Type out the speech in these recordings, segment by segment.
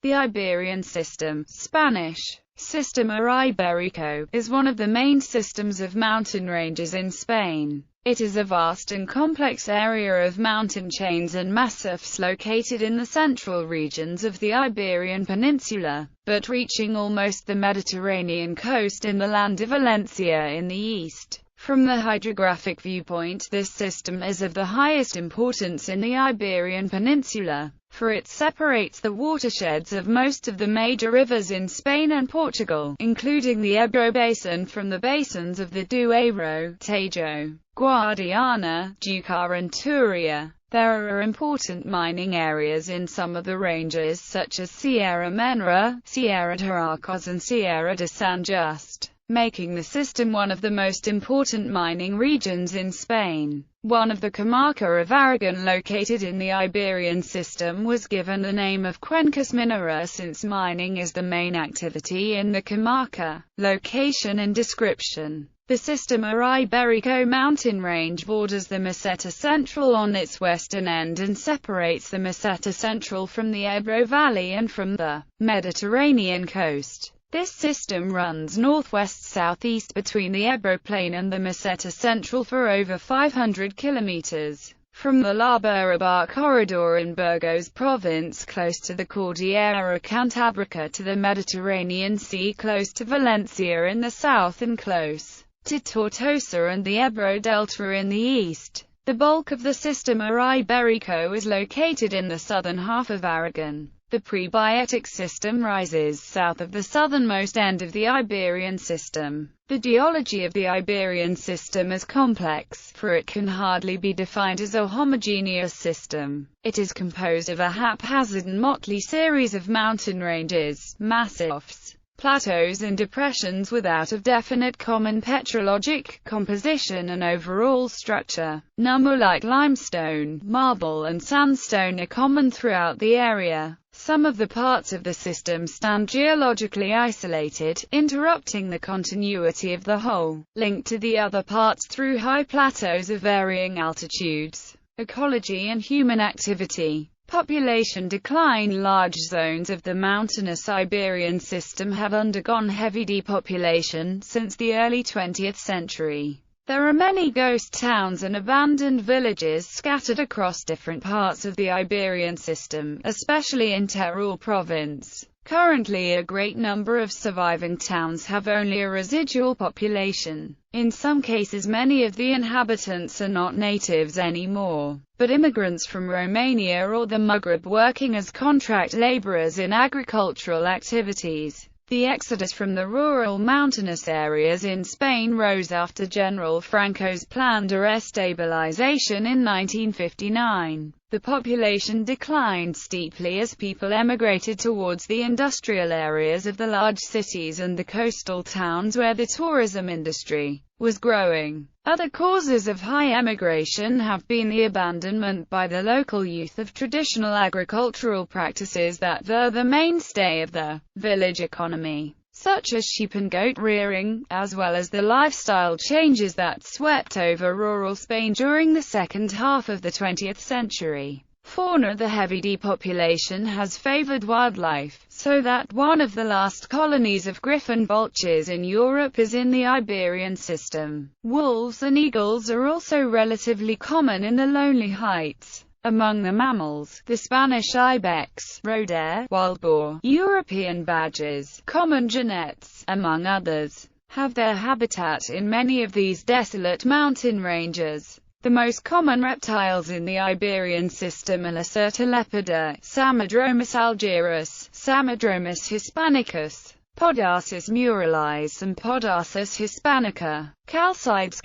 The Iberian System, Spanish, Sistema Ibérico, is one of the main systems of mountain ranges in Spain. It is a vast and complex area of mountain chains and massifs located in the central regions of the Iberian Peninsula, but reaching almost the Mediterranean coast in the land of Valencia in the east. From the hydrographic viewpoint, this system is of the highest importance in the Iberian Peninsula, for it separates the watersheds of most of the major rivers in Spain and Portugal, including the Ebro Basin, from the basins of the Duero, Tajo, Guadiana, Júcar and Turia. There are important mining areas in some of the ranges such as Sierra Menor, Sierra Taracos and Sierra de San Just, making the system one of the most important mining regions in Spain. One of the comarca of Aragon located in the Iberian system was given the name of Cuencas Mineras since mining is the main activity in the comarca. Location and description. The Sistema Ibérico mountain range borders the Meseta Central on its western end and separates the Meseta Central from the Ebro Valley and from the Mediterranean coast. This system runs northwest-southeast between the Ebro Plain and the Meseta Central for over 500 kilometers. From the La Berriba corridor in Burgos province close to the Cordillera Cantábrica to the Mediterranean Sea close to Valencia in the south and close to Tortosa and the Ebro Delta in the east. The bulk of the Sistema Ibérico is located in the southern half of Aragon. The prebiotic system rises south of the southernmost end of the Iberian system. The geology of the Iberian system is complex, for it can hardly be defined as a homogeneous system. It is composed of a haphazard and motley series of mountain ranges, massifs, plateaus and depressions without a definite common petrologic composition and overall structure. Nummullite limestone, marble and sandstone are common throughout the area. Some of the parts of the system stand geologically isolated, interrupting the continuity of the whole, linked to the other parts through high plateaus of varying altitudes. Ecology and human activity. Population decline. Large zones of the mountainous Iberian system have undergone heavy depopulation since the early 20th century. There are many ghost towns and abandoned villages scattered across different parts of the Iberian system, especially in Teruel province. Currently, a great number of surviving towns have only a residual population. In some cases, many of the inhabitants are not natives anymore, but immigrants from Romania or the Maghreb working as contract laborers in agricultural activities. The exodus from the rural mountainous areas in Spain rose after General Franco's Plan de Restabilization in 1959. The population declined steeply as people emigrated towards the industrial areas of the large cities and the coastal towns where the tourism industry was growing. Other causes of high emigration have been the abandonment by the local youth of traditional agricultural practices that were the mainstay of the village economy, such as sheep and goat rearing, as well as the lifestyle changes that swept over rural Spain during the second half of the 20th century. Fauna. The heavy depopulation has favored wildlife, so that one of the last colonies of griffon vultures in Europe is in the Iberian system. Wolves and eagles are also relatively common in the lonely heights. Among the mammals, the Spanish ibex, roedere, wild boar, European badgers, common genets, among others, have their habitat in many of these desolate mountain ranges. The most common reptiles in the Iberian system are Lacerta leoparda, Samodromus algirus, Samodromus hispanicus, Podarcis muralis and Podarcis hispanica. Calcides.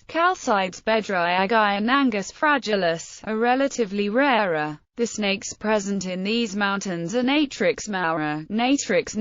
Calcides bedriagi and Angus fragilis are relatively rarer. The snakes present in these mountains are Natrix maura, Natrix,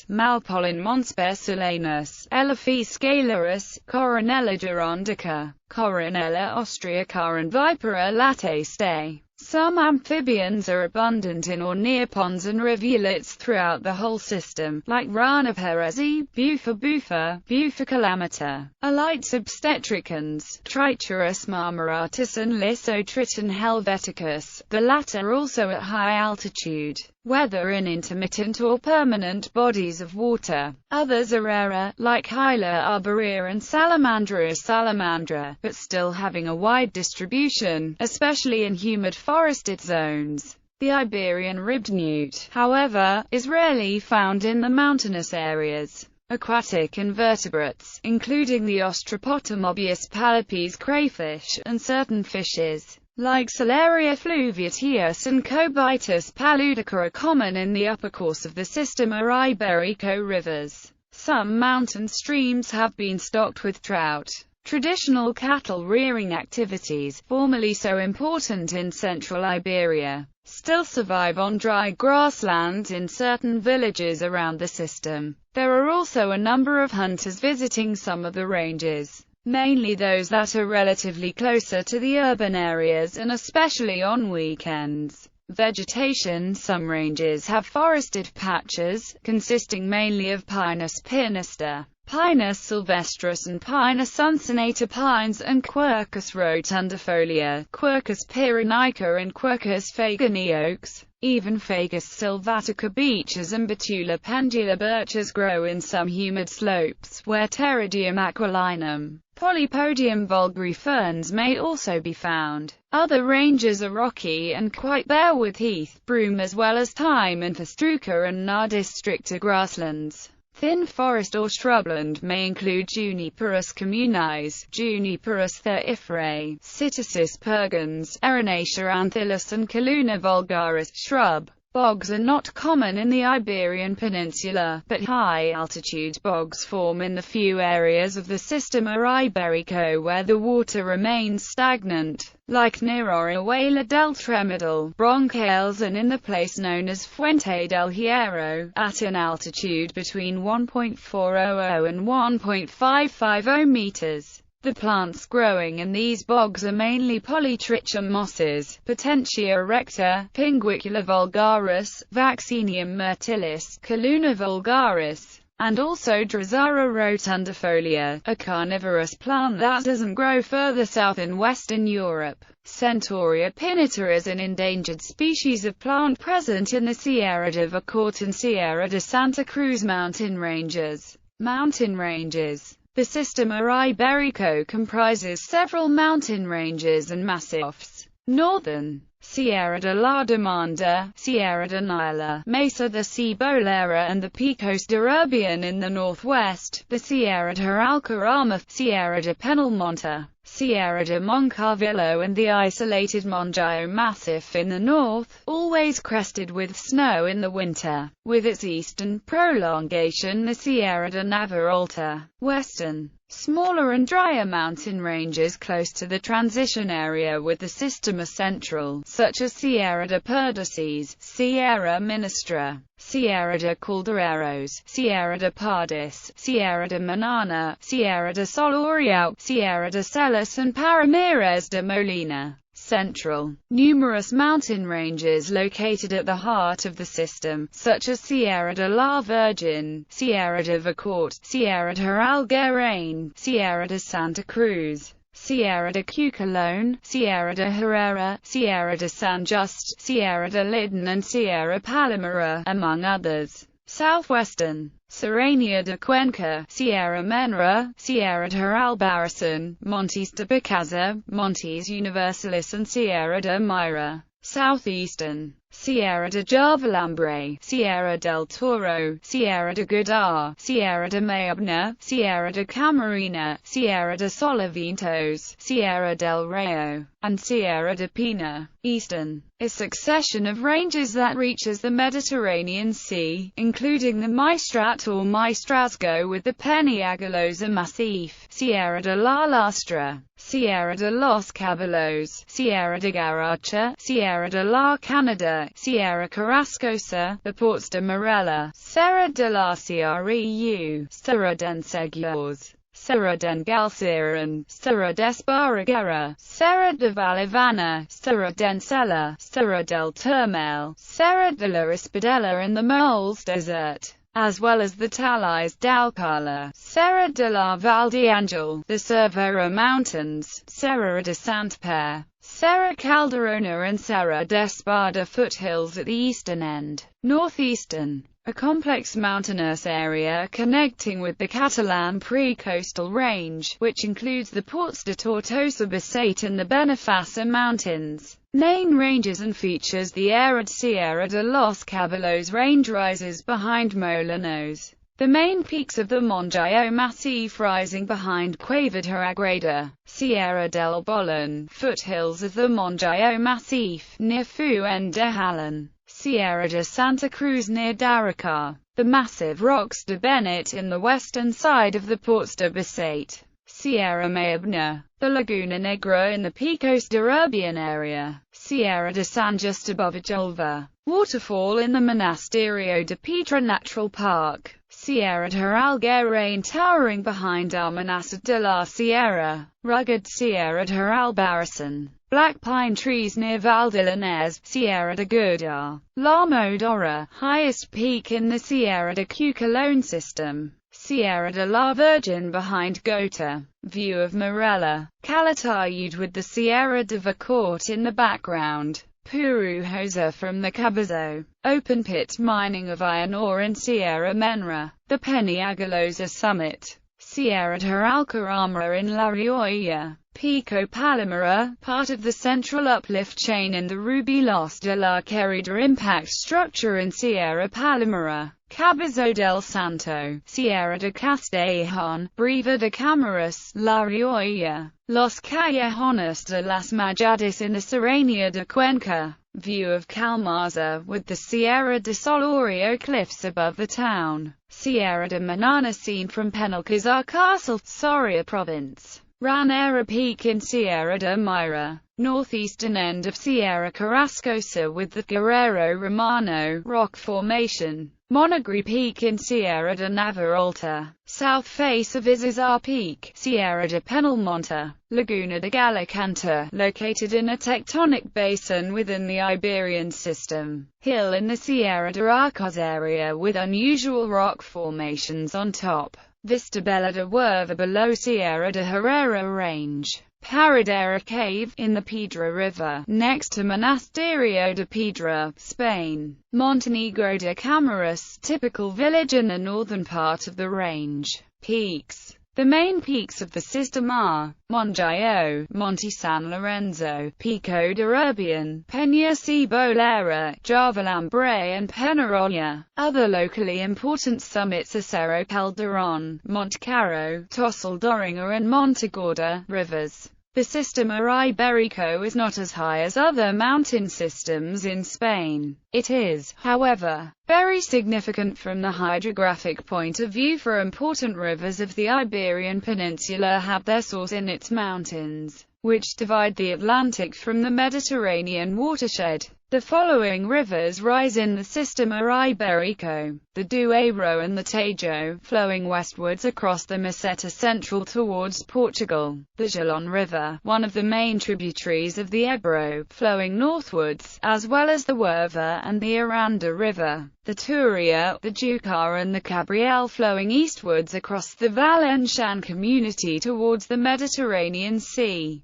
Malpollen monspersulanus, Elephas scalaris, Coronella gerondica, Coronella austriaca and Vipera latastae. Some amphibians are abundant in or near ponds and rivulets throughout the whole system, like Rana perezi, Buffa calamita, Alites obstetricans, Triturus marmoratus and Lysotriton helveticus, the latter also at high altitude. whether in intermittent or permanent bodies of water. Others are rarer, like Hyla arborea and Salamandra salamandra, but still having a wide distribution, especially in humid forested zones. The Iberian ribbed newt, however, is rarely found in the mountainous areas. Aquatic invertebrates, including the Ostropottomobius palipes crayfish, and certain fishes, like Celeria fluviatius and Cobitus paludica, are common in the upper course of the Sistema Ibérico rivers. Some mountain streams have been stocked with trout. Traditional cattle rearing activities, formerly so important in central Iberia, still survive on dry grasslands in certain villages around the system. There are also a number of hunters visiting some of the ranges, mainly those that are relatively closer to the urban areas and especially on weekends. Vegetation. Some ranges have forested patches, consisting mainly of Pinus pinister, Pinus sylvestris and Pinus uncinata pines and Quercus rotundifolia, Quercus pyrenica and Quercus fagani oaks. Even Fagus sylvatica beeches and Betula pendula birches grow in some humid slopes, where Pteridium aquilinum, Polypodium vulgare ferns may also be found. Other ranges are rocky and quite bare with heath, broom as well as thyme and festuca and nardis stricta grasslands. Thin forest or shrubland may include Juniperus communis, Juniperus thyriferae, Citticis pergens, Erinacea anthillus and Calluna vulgaris. Shrub bogs are not common in the Iberian Peninsula, but high-altitude bogs form in the few areas of the Sistema Ibérico where the water remains stagnant, like near Orihuela del Tremedal, Broncales, and in the place known as Fuente del Hierro, at an altitude between 1.400 and 1.550 meters. The plants growing in these bogs are mainly polytrichum mosses, Potentia erecta, Pinguicula vulgaris, Vaccinium myrtilis, Calluna vulgaris, and also Drosera rotundifolia, a carnivorous plant that doesn't grow further south in Western Europe. Centaurea pinnata is an endangered species of plant present in the Sierra de Vacourt and Sierra de Santa Cruz mountain ranges. Mountain ranges. The Sistema Ibérico comprises several mountain ranges and massifs. Northern Sierra de la Demanda, Sierra de Nila, Mesa de Cibolera and the Picos de Urbion in the northwest, the Sierra de Alcarama, Sierra de Penelmonte, Sierra de Moncarvillo and the isolated Monjayo Massif in the north, always crested with snow in the winter, with its eastern prolongation the Sierra de Navaralta. Western, smaller and drier mountain ranges close to the transition area with the Sistema Central, such as Sierra de Perdices, Sierra Ministra, Sierra de Caldereros, Sierra de Pardis, Sierra de Manana, Sierra de Soloriao, Sierra de Celis and Paramires de Molina. Central. Numerous mountain ranges located at the heart of the system, such as Sierra de la Virgin, Sierra de Vacourt, Sierra de Alguerain, Sierra de Santa Cruz, Sierra de Cucalone, Sierra de Herrera, Sierra de San Just, Sierra de Lidon and Sierra Palomera, among others. Southwestern. Serrania de Cuenca, Sierra Menra, Sierra de Albarracin, Montes de Picaza, Montes Universalis and Sierra de Mira. Southeastern. Sierra de Javalambre, Sierra del Toro, Sierra de Godar, Sierra de Mayabna, Sierra de Camarina, Sierra de Soliventos, Sierra del Rayo, and Sierra de Pina. Eastern. A succession of ranges that reaches the Mediterranean Sea, including the Maestrat or Maestrazgo with the Peniagolosa Massif, Sierra de la Lastra, Sierra de los Caballos, Sierra de Garracha, Sierra de la Canada, Sierra Carrascosa, the Ports de Morella, Serra de la Creu, Serra d'Ensegures, Serra d'Engalceran, Serra d'Esparreguera, Serra de Valivana, Serra d'Ensella, Serra del Turmel, Serra de la Rispidella and the Mammals Desert, as well as the Talais d'Alcala, Serra de la Val d'Angel, the Cervera Mountains, Serra de Sant Pere, Serra Calderona and Serra d'Espada foothills at the eastern end. Northeastern, a complex mountainous area connecting with the Catalan pre-coastal range, which includes the Ports de Tortosa Bassett and the Benifasso Mountains. Main ranges and features the arid Sierra de los Caballos range rises behind Molinos. The main peaks of the Moncayo Massif rising behind Cueva de Agreda, Sierra del Bolón, foothills of the Moncayo Massif, near Fuentejalón, Sierra de Santa Cruz near Daracar, the massive rocks de Bennett in the western side of the Ports de Bassett, Sierra Maybna, the Laguna Negra in the Picos de Urbion area, Sierra de San just above Ajolva, waterfall in the Monasterio de Piedra Natural Park, Sierra de Alguerain towering behind Almanasa de la Sierra, rugged Sierra de Albarracin, black pine trees near Valdilanez, Sierra de Gudar, La Modora, highest peak in the Sierra de Cucalón system, Sierra de la Virgin behind Gota, view of Morella, Calatayud with the Sierra de Vacourt in the background. Purujosa from the Cabazo, open-pit mining of iron ore in Sierra Menra, the Peniagolosa summit, Sierra de Alcarama in La Rioja, Pico Palomera, part of the central uplift chain in the Rubilos de la Querida impact structure in Sierra Palomera, Cabazo del Santo, Sierra de Castellón, Breva de Camaras, La Rioja, Los Callejones de las Majades in the Serranía de Cuenca, view of Calmaza with the Sierra de Solorio cliffs above the town, Sierra de Manana seen from Penalcázar Castle, Soria province. Ranera Peak in Sierra de Mira, northeastern end of Sierra Carrascosa with the Guerrero Romano rock formation. Monagri Peak in Sierra de Navaralta, south face of Izazar Peak, Sierra de Penelmonte, Laguna de Gallicanta, located in a tectonic basin within the Iberian System. Hill in the Sierra de Arcos area with unusual rock formations on top. Vistabella de Huerva below Sierra de Herrera range. Paradera Cave, in the Piedra River, next to Monasterio de Piedra, Spain. Montenegro de Camaras, typical village in the northern part of the range. Peaks. The main peaks of the system are Moncayo, Monte San Lorenzo, Pico de Urbion, Peña Cebolera, Villacumbres and Peñarolya. Other locally important summits are Cerro Calderón, Montecaro, Tosaldoringa and Montagorda, rivers. The Sistema Ibérico is not as high as other mountain systems in Spain. It is, however, very significant from the hydrographic point of view, for important rivers of the Iberian Peninsula have their source in its mountains, which divide the Atlantic from the Mediterranean watershed. The following rivers rise in the Sistema Ibérico: the Duero and the Tajo, flowing westwards across the Meseta Central towards Portugal; the Jalón River, one of the main tributaries of the Ebro, flowing northwards, as well as the Huerva and the Aranda River; the Turia, the Júcar and the Cabriel flowing eastwards across the Valencian community towards the Mediterranean Sea.